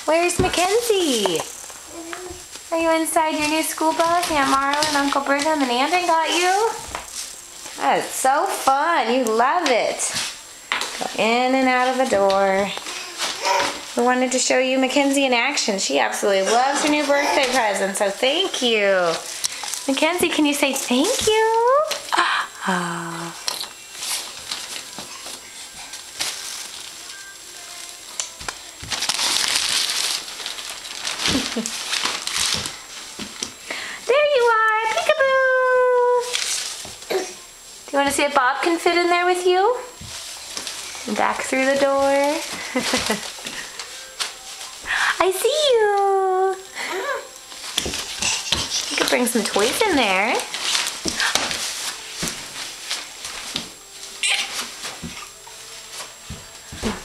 Where's Mackenzie? Are you inside your new school bus? Aunt Marla and Uncle Brigham and Andon got you? That's so fun. You love it. Go in and out of the door. We wanted to show you Mackenzie in action. She absolutely loves her new birthday present, so thank you. Mackenzie, can you say thank you? Oh. There you are, peekaboo! Do you want to see if Bob can fit in there with you? Back through the door. I see you. You could bring some toys in there.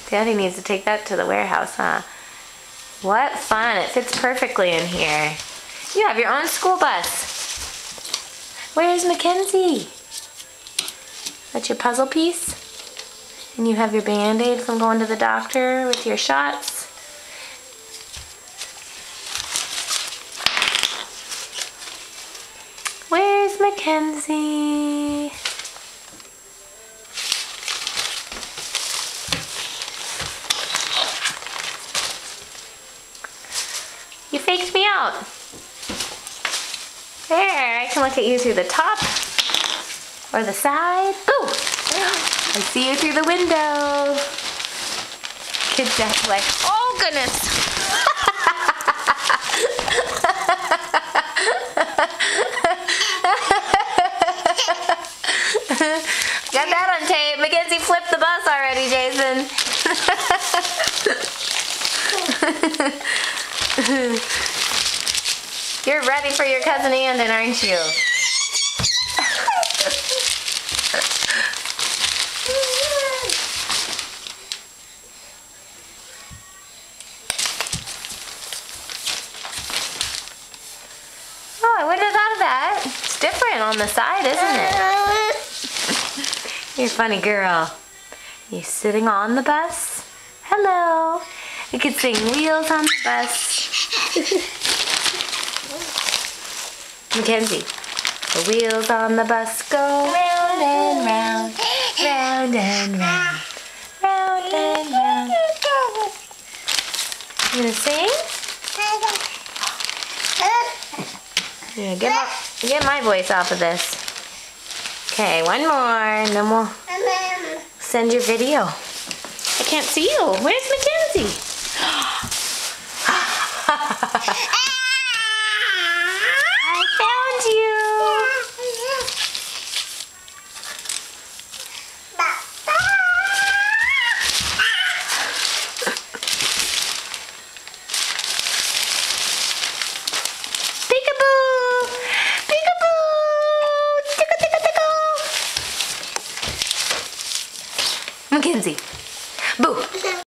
Daddy needs to take that to the warehouse, huh? What fun. It fits perfectly in here. You have your own school bus. Where's Mackenzie? That's your puzzle piece? And you have your Band-Aid from going to the doctor with your shots? Where's Mackenzie? You faked me out. There, I can look at you through the top or the side. Ooh, I see you through the window. Kids just like, oh goodness. Got that on tape. Mackenzie flipped the bus already, Jason. You're ready for your cousin Andon, aren't you? Oh, I wouldn't have thought of that. It's different on the side, isn't it? You're a funny girl. You sitting on the bus? Hello. You could sing Wheels on the Bus. Mackenzie. The wheels on the bus go round and round, round and round, round and round. You gonna sing? Yeah, get my voice off of this. Okay, one more, and then we'll send your video. I can't see you. Where's Mackenzie? I found you. Peekaboo! Peekaboo! Tickle, tickle, tickle! Mackenzie.